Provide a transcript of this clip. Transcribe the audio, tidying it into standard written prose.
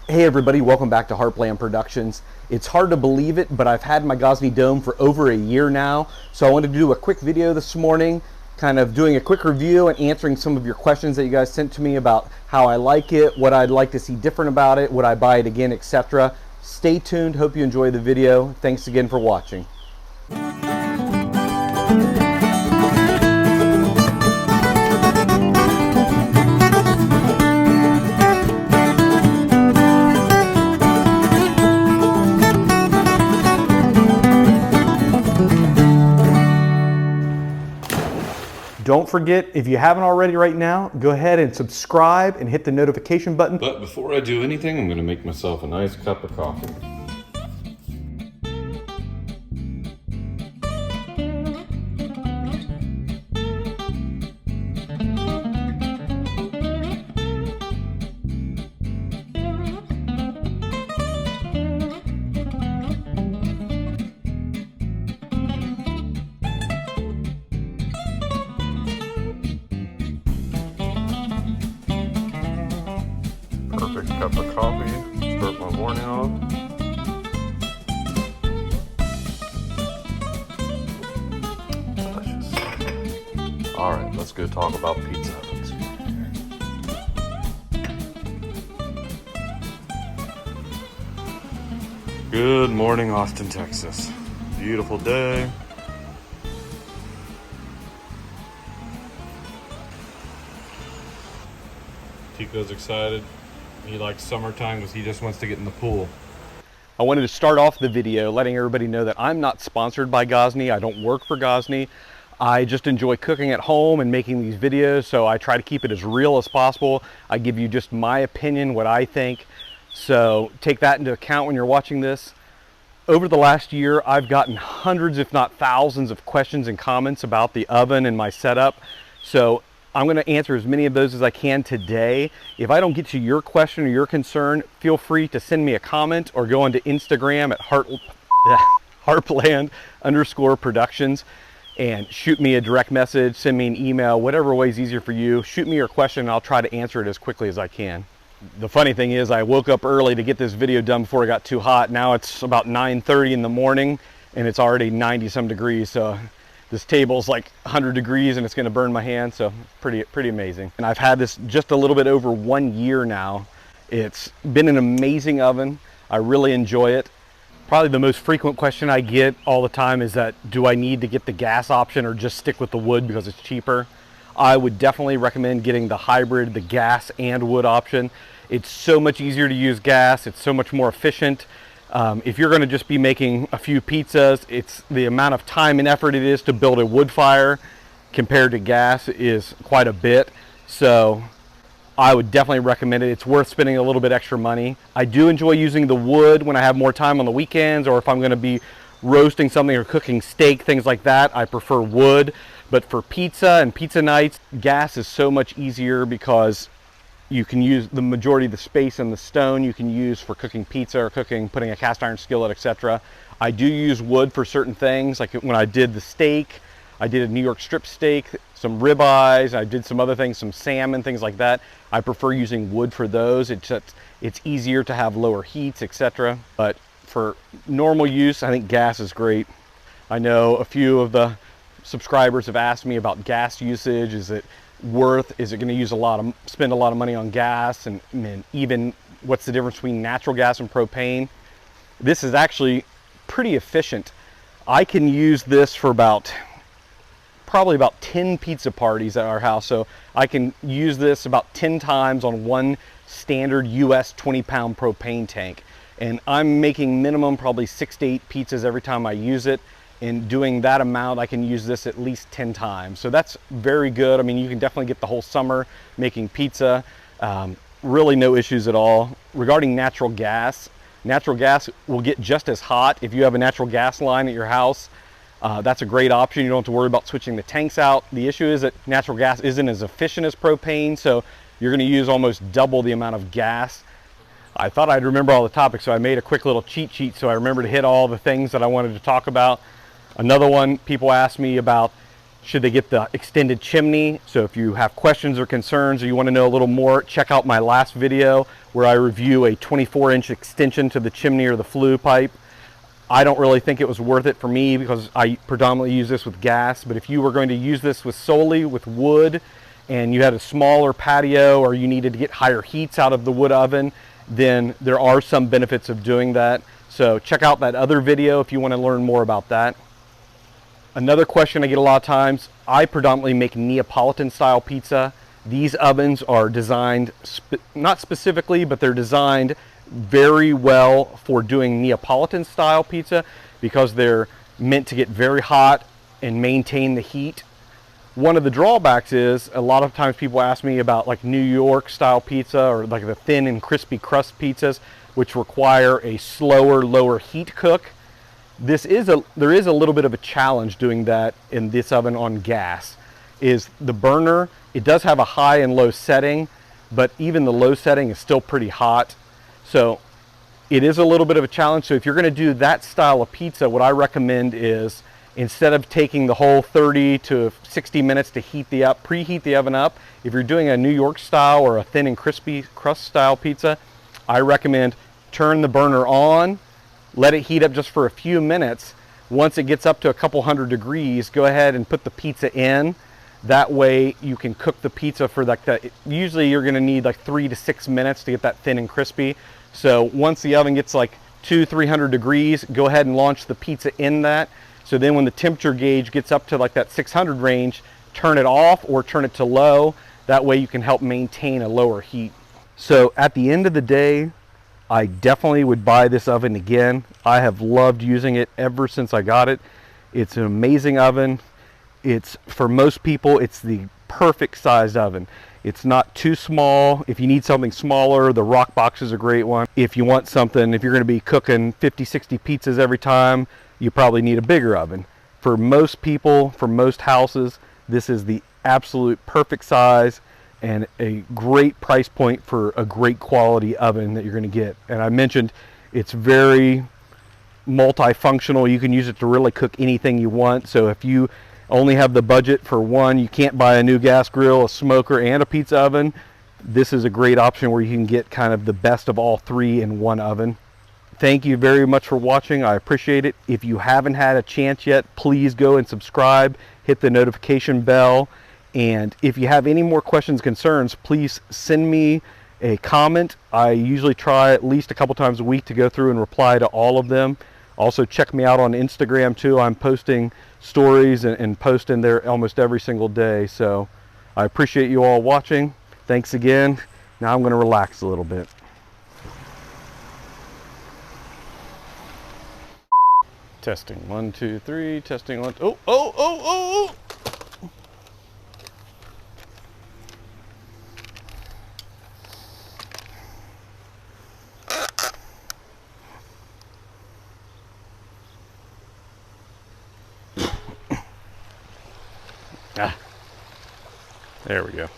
Hey everybody, welcome back to Heartland Productions. It's hard to believe it, but I've had my Gozney Dome for over a year now, so I wanted to do a quick video this morning, kind of doing a quick review and answering some of your questions that you guys sent to me about how I like it, what I'd like to see different about it, would I buy it again, etc. Stay tuned, hope you enjoy the video. Thanks again for watching. Don't forget, if you haven't already right now, go ahead and subscribe and hit the notification button. But before I do anything, I'm going to make myself a nice cup of coffee. Perfect cup of coffee, start my morning off. Delicious. Alright, let's go talk about pizza ovens. Good morning, Austin, Texas. Beautiful day. Tico's excited. He likes summertime because he just wants to get in the pool. I wanted to start off the video letting everybody know that I'm not sponsored by Gozney. I don't work for Gozney. I just enjoy cooking at home and making these videos, so I try to keep it as real as possible. I give you just my opinion, what I think. So take that into account when you're watching this. Over the last year, I've gotten hundreds, if not thousands, of questions and comments about the oven and my setup. So I'm going to answer as many of those as I can today. If I don't get to your question or your concern, feel free to send me a comment or go onto Instagram at Heartland_productions and shoot me a direct message, send me an email, whatever way is easier for you. Shoot me your question and I'll try to answer it as quickly as I can. The funny thing is I woke up early to get this video done before it got too hot. Now it's about 9:30 in the morning and it's already 90-some degrees. So this table's like 100 degrees and it's going to burn my hand, so pretty amazing. And I've had this just a little bit over 1 year now. It's been an amazing oven. I really enjoy it. Probably the most frequent question I get all the time is that, do I need to get the gas option or just stick with the wood because it's cheaper? I would definitely recommend getting the hybrid, the gas and wood option. It's so much easier to use gas. It's so much more efficient. If you're going to just be making a few pizzas, it's the amount of time and effort it is to build a wood fire compared to gas is quite a bit. So I would definitely recommend it. It's worth spending a little bit extra money. I do enjoy using the wood when I have more time on the weekends, or if I'm going to be roasting something or cooking steak, things like that, I prefer wood. But for pizza and pizza nights, gas is so much easier because you can use the majority of the space in the stone you can use for cooking pizza or putting a cast iron skillet, etc. I do use wood for certain things, like when I did the steak, I did a New York strip steak, some ribeyes, I did some other things, some salmon, things like that. I prefer using wood for those. It's easier to have lower heats, etc. But for normal use, I think gas is great. I know a few of the subscribers have asked me about gas usage. Is it going to spend a lot of money on gas, and even what's the difference between natural gas and propane? This is actually pretty efficient. I can use this for probably about 10 pizza parties at our house. So I can use this about 10 times on one standard US 20-pound propane tank. And I'm making minimum probably 6 to 8 pizzas every time I use it. And doing that amount, I can use this at least 10 times. So that's very good. I mean, you can definitely get the whole summer making pizza. Really no issues at all. Regarding natural gas will get just as hot if you have a natural gas line at your house. That's a great option. You don't have to worry about switching the tanks out. The issue is that natural gas isn't as efficient as propane, so you're going to use almost double the amount of gas. I thought I'd remember all the topics, so I made a quick little cheat sheet so I remember to hit all the things that I wanted to talk about. Another one, people ask me about Should they get the extended chimney? So if you have questions or concerns or you want to know a little more, check out my last video where I review a 24-inch extension to the chimney or the flue pipe. I don't really think it was worth it for me because I predominantly use this with gas, but if you were going to use this solely with wood and you had a smaller patio or you needed to get higher heats out of the wood oven, then there are some benefits of doing that. So check out that other video if you want to learn more about that. Another question I get a lot of times, I predominantly make Neapolitan style pizza. These ovens are designed, not specifically, but they're designed very well for doing Neapolitan style pizza because they're meant to get very hot and maintain the heat. One of the drawbacks is a lot of times people ask me about like New York style pizza or like the thin and crispy crust pizzas, which require a slower, lower heat cook. There is a little bit of a challenge doing that in this oven on gas. Is the burner, it does have a high and low setting, but even the low setting is still pretty hot. So it is a little bit of a challenge. So if you're going to do that style of pizza, what I recommend is instead of taking the whole 30 to 60 minutes to preheat the oven up, if you're doing a New York style or a thin and crispy crust style pizza, I recommend turn the burner on, let it heat up just for a few minutes. Once it gets up to a couple hundred degrees, go ahead and put the pizza in. That way you can cook the pizza for like that. Usually you're gonna need like 3 to 6 minutes to get that thin and crispy. So once the oven gets like 200-300 degrees, go ahead and launch the pizza in that. So then when the temperature gauge gets up to like that 600 range, turn it off or turn it to low. That way you can help maintain a lower heat. So at the end of the day, I definitely would buy this oven again. I have loved using it ever since I got it. It's an amazing oven. For most people, it's the perfect sized oven. It's not too small. If you need something smaller, the Rock Box is a great one. If you want something, if you're going to be cooking 50, 60 pizzas every time, you probably need a bigger oven. For most people, for most houses, this is the absolute perfect size and a great price point for a great quality oven that you're going to get. And I mentioned it's very multifunctional. You can use it to really cook anything you want. So if you only have the budget for one, you can't buy a new gas grill, a smoker, and a pizza oven, this is a great option where you can get kind of the best of all three in one oven. Thank you very much for watching. I appreciate it. If you haven't had a chance yet, please go and subscribe, hit the notification bell. And if you have any more questions, concerns, please send me a comment. I usually try at least a couple times a week to go through and reply to all of them. Also check me out on Instagram too. I'm posting stories and posting there almost every single day. So I appreciate you all watching. Thanks again. Now I'm going to relax a little bit. Testing 1, 2, 3. Testing 1. Oh. There we go.